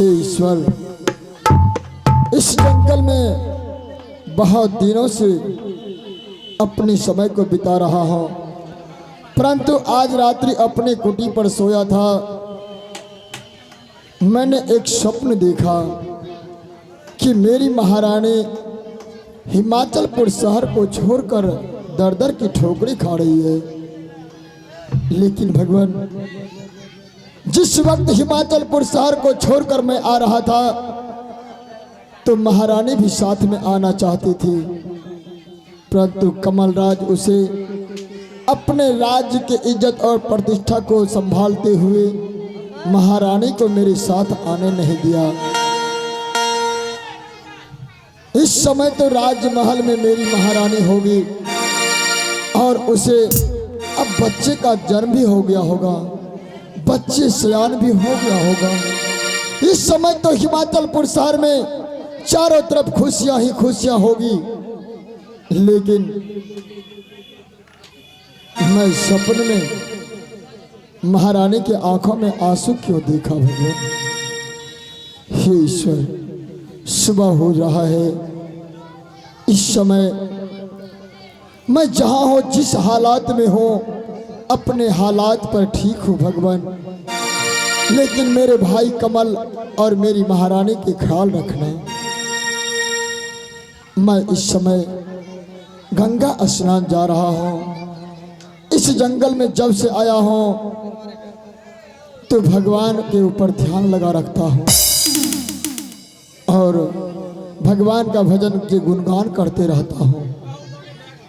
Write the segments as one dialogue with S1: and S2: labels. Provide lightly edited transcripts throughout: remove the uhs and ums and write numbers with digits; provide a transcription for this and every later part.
S1: हे ईश्वर, इस जंगल में बहुत दिनों से अपने समय को बिता रहा हूँ, परंतु आज रात्रि अपने कुटी पर सोया था। मैंने एक स्वप्न देखा कि मेरी महारानी हिमाचलपुर शहर को छोड़कर दर दर की ठोकरी खा रही है। लेकिन भगवान, जिस वक्त हिमाचलपुर शहर को छोड़कर मैं आ रहा था तो महारानी भी साथ में आना चाहती थी, परंतु कमलराज उसे अपने राज्य की इज्जत और प्रतिष्ठा को संभालते हुए महारानी को मेरे साथ आने नहीं दिया। इस समय तो राजमहल में मेरी महारानी होगी और उसे अब बच्चे का जन्म भी हो गया होगा, बच्चे सयान भी हो गया होगा। इस समय तो हिमाचलपुर शहर में चारों तरफ खुशियां ही खुशियां होगी। लेकिन मैं सपने में महारानी के आंखों में आंसू क्यों देखा भगवान? हे ईश्वर, सुबह हो रहा है। इस समय मैं जहां हो, जिस हालात में हो, अपने हालात पर ठीक हूं भगवान, लेकिन मेरे भाई कमल और मेरी महारानी के ख्याल रखना। मैं इस समय गंगा स्नान जा रहा हूं। इस जंगल में जब से आया हूं तो भगवान के ऊपर ध्यान लगा रखता हूं और भगवान का भजन के गुणगान करते रहता हूं।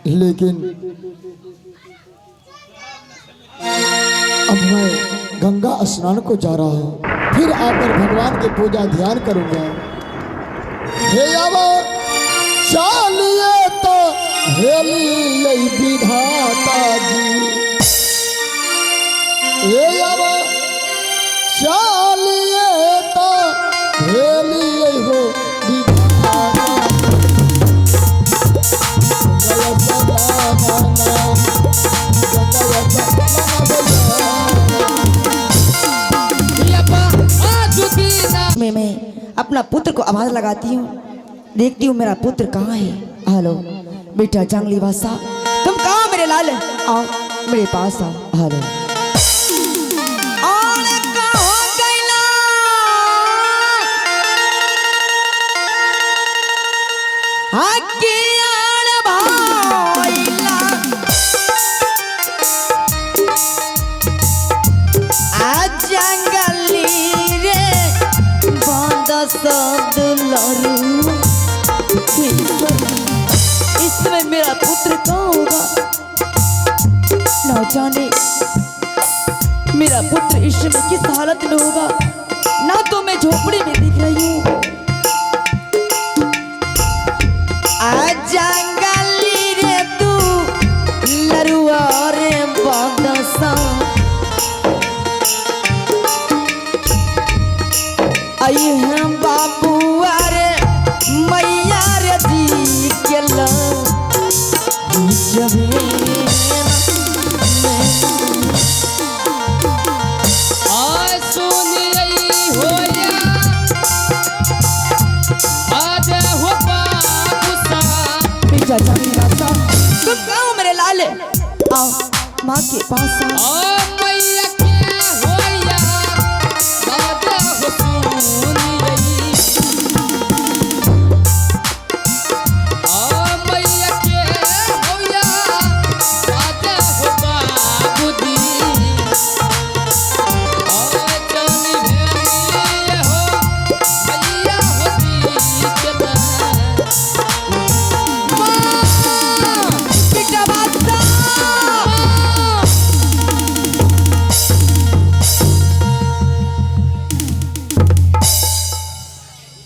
S1: लेकिन अब मैं गंगा स्नान को जा रहा हूं, फिर आकर भगवान के पूजा ध्यान करूंगा। हे आवा चालिए तो हेलिए विधाता जी, हे आवा चालिए तो हेलिए हो विधाता।
S2: मैं अपना पुत्र को आवाज लगाती हूँ, देखती हूँ मेरा पुत्र कहाँ है। हेलो बेटा जंगली बादशाह, तुम कहाँ मेरे लाल? आओ मेरे पास आओ। हेलो इस समय मेरा पुत्र कहाँ होगा? ना जाने मेरा पुत्र इस समय किस हालत में होगा। ना तो मैं झोपड़ी में दिख रही हूँ। जंगली रे तू लरुआ रे बादशाह, आई हम बाबू रे मैया रे जी के ला जब तुम कहो मेरे लाल? आओ माँ के पास आओ। मैया क्या होया बाजा हो सुनी रही। मैया क्या होया बाजा हो बाबूदी। जानी भेड़िए हो मैया होती के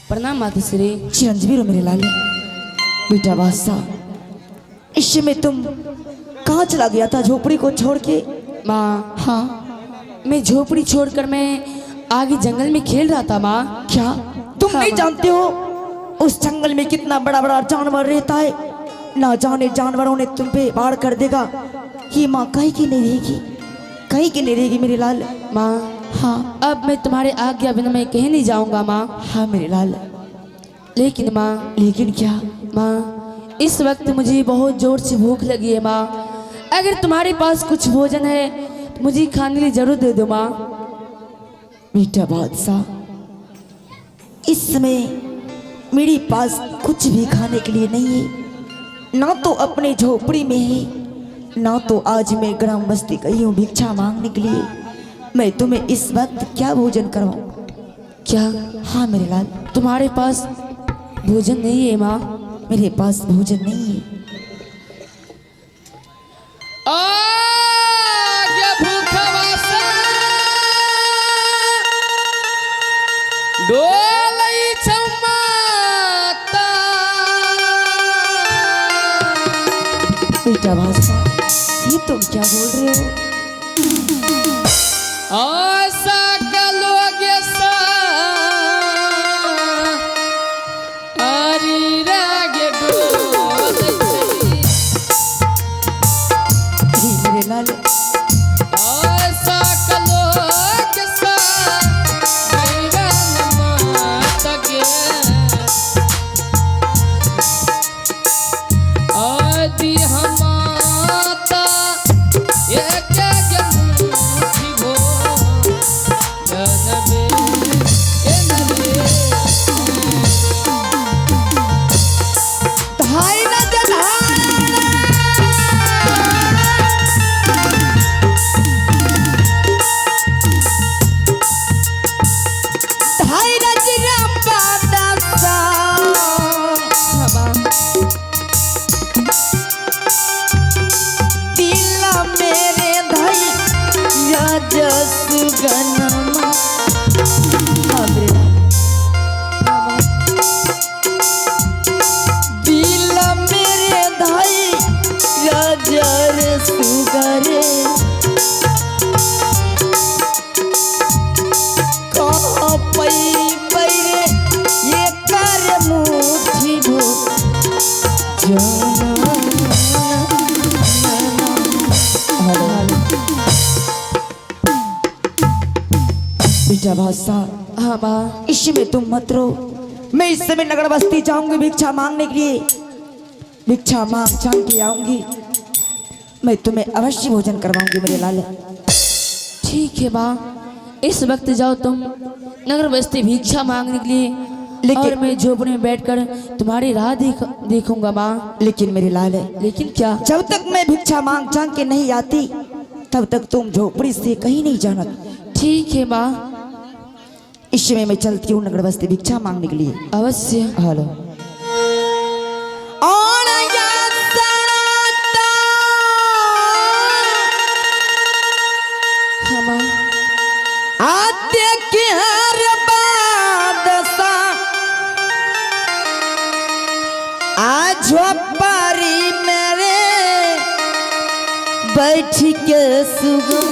S2: प्रणाम मातश्री। चिरंजीवी रो मेरे लाले। बेटा बादशाह, इस समय तुम कहाँ चला गया था झोपड़ी को छोड़ के?
S3: माँ,
S2: हाँ
S3: मैं झोपड़ी छोड़कर मैं आगे जंगल में खेल रहा था। माँ
S2: क्या तुम नहीं जानते हो उस जंगल में कितना बड़ा बड़ा जानवर रहता है? ना जाने जानवरों ने तुम पे वार कर देगा। ये माँ कहीं की नहीं रहेगी, कहीं की नहीं रहेगी मेरे लाल।
S3: माँ हाँ, अब मैं तुम्हारे आज्ञा बिना मैं कहीं नहीं जाऊंगा माँ।
S2: हाँ मेरे लाल।
S3: लेकिन माँ,
S2: लेकिन क्या?
S3: माँ इस वक्त मुझे बहुत जोर से भूख लगी है माँ। अगर तुम्हारे पास कुछ भोजन है तो मुझे खाने के लिए जरूर दे दो माँ।
S2: बेटा बादशाह, इस समय मेरे पास कुछ भी खाने के लिए नहीं है। ना तो अपने झोपड़ी में है, ना तो आज मैं ग्राम बस्ती गई हूँ भिक्षा मांगने के लिए। मैं तुम्हें इस वक्त क्या भोजन कराऊं?
S3: क्या
S2: हाँ मेरे लाल।
S3: तुम्हारे पास भोजन नहीं है माँ?
S2: मेरे पास भोजन नहीं है।
S3: आज्ञा भूखवासा डोलई चमाता।
S2: बेटा बादशाह, ये तुम क्या बोल रहे हो?
S3: आशा कलोगे सा हरी रागे डोलई।
S2: अरे मेरे लाल,
S3: आशा कलोगे सा बैगन माता के आदि हमाता एक मुट्ठी भो जनबे एनबे
S2: धाई न धाई रजरा बादशाह। दिल मेरे धाई राजस गनमा। हाँ मेरे लाल। दिल मेरे धाई राजर सुगरे। कहाँ पई पैरे ये कर मुट्ठी भो जाना। बेटा बादशाह,
S3: हाँ माँ।
S2: इसमें तुम मत रो। मैं इस समय नगर बस्ती जाऊंगी भिक्षा मांगने के लिए। भिक्षा मांग के आऊंगी। मैं तुम्हें अवश्य भोजन करवाऊंगी मेरे लाल।
S3: ठीक है माँ, इस वक्त जाओ तुम नगर बस्ती भिक्षा मांगने के लिए।
S2: लेकिन-
S3: और मैं झोपड़ी में बैठकर तुम्हारी राह देखूंगा माँ।
S2: लेकिन मेरे लाल,
S3: लेकिन क्या?
S2: जब तक मैं भिक्षा मांग के नहीं आती तब तक तुम झोपड़ी से कहीं नहीं जाना।
S3: ठीक है माँ,
S2: इस समय मैं चलती हूँ नगर बस्ती भिक्षा मांगने के लिए।
S3: अवश्य।
S2: हेलो।
S3: हाँ माँ।
S2: आते के हर बादशाह आज पारी मेरे बैठ के सुगम।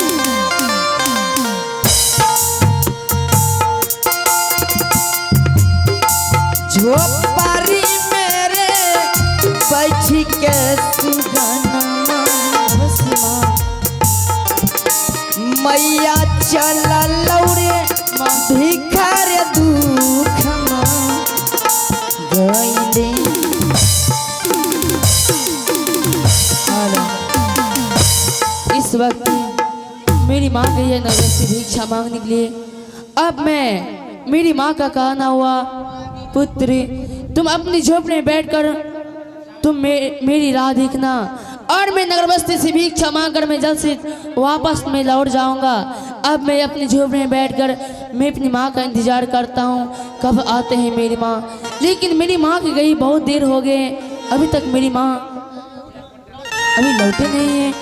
S2: झोपारी मेरे बैठ के सुगनमा।
S3: अवश्य माँ।
S2: मैया चल लौरे भिखार दुख गईले।
S3: इस वक्त मेरी माँ गई है नगर से भिक्षा मांगने के लिए। अब मैं मेरी माँ का कहना हुआ, पुत्र तुम अपनी झोपड़ी में बैठकर तुम मेरी राह देखना और मैं नगर बस्ती से भिक्षा मांगकर मैं जल्द से वापस मैं लौट जाऊंगा। अब मैं अपनी झोपड़ी में बैठकर मैं अपनी माँ का इंतजार करता हूँ कब आते हैं मेरी माँ। लेकिन मेरी माँ की गई बहुत देर हो गए, अभी तक मेरी माँ अभी लौटे नहीं है।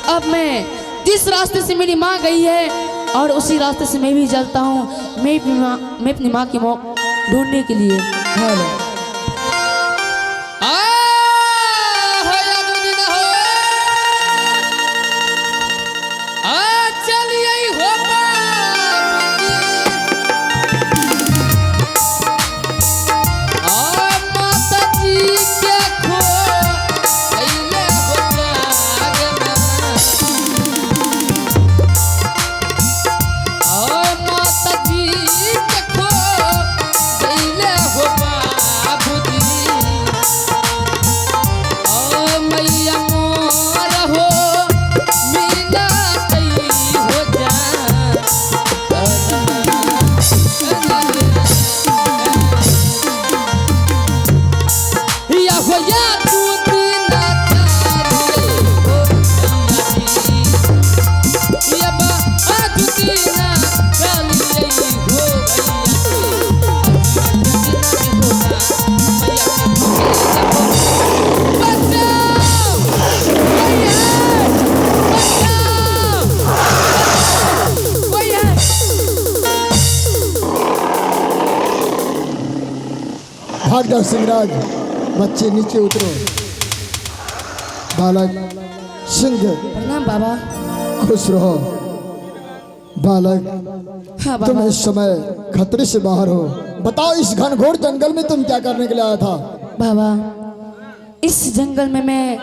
S3: अब मैं जिस रास्ते से मेरी माँ गई है और उसी रास्ते से मैं भी चलता हूँ मैं अपनी माँ की मौत ढूंढने के लिए।
S1: भाग जाओ सिंहराज, बच्चे नीचे उतरो। बालक सिंह
S3: प्रणाम बाबा।
S1: खुश रहो। बालक
S3: हाँ
S1: तुम
S3: बाबा।
S1: इस समय खतरे से बाहर हो। बताओ इस घनघोर जंगल में तुम क्या करने के लिए आया था?
S3: बाबा इस जंगल में मैं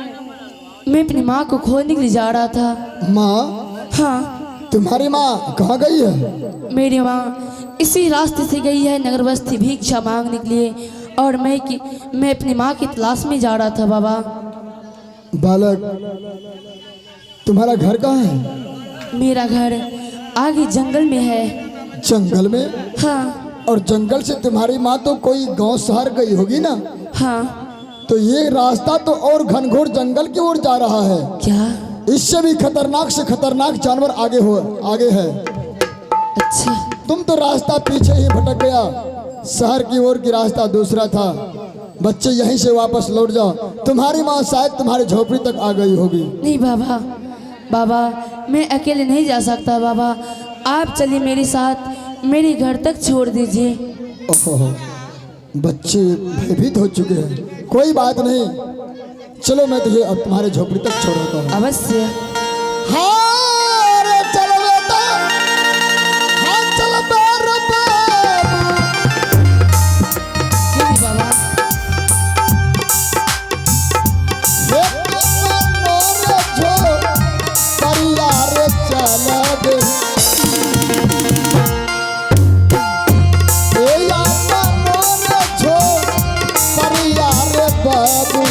S3: अपनी माँ को खोजने के लिए जा रहा था।
S1: माँ?
S3: हाँ
S1: तुम्हारी माँ कहाँ गई है?
S3: मेरी माँ इसी रास्ते से गई है नगर बस्ती भिक्षा मांगने के लिए, और मैं अपनी माँ की तलाश में जा रहा था बाबा।
S1: बालक तुम्हारा घर कहाँ है?
S3: मेरा घर आगे जंगल में है।
S1: जंगल में?
S3: हाँ
S1: और जंगल से तुम्हारी माँ तो कोई गांव शहर गई होगी ना?
S3: हाँ।
S1: तो ये रास्ता तो और घनघोर जंगल की ओर जा रहा है।
S3: क्या?
S1: इससे भी खतरनाक से खतरनाक जानवर आगे है।
S3: अच्छा।
S1: तुम तो रास्ता पीछे ही भटक गया। शहर की ओर की रास्ता दूसरा था। बच्चे यहीं से वापस लौट जाओ। तुम्हारी माँ शायद तुम्हारी झोपड़ी तक आ गई होगी।
S3: नहीं बाबा, बाबा मैं अकेले नहीं जा सकता बाबा, आप चलिए मेरे साथ, मेरे घर तक छोड़ दीजिए।
S1: ओहो, बच्चे भयभीत हो चुके हैं। कोई बात नहीं, चलो मैं तुझे अब तुम्हारे झोपड़ी तक छोड़ता हूँ।
S3: अवश्य।
S1: हाँ रे चलो बेटा, हाँ चलो मेरे बाबू।
S3: जी बाबा।
S1: बाबू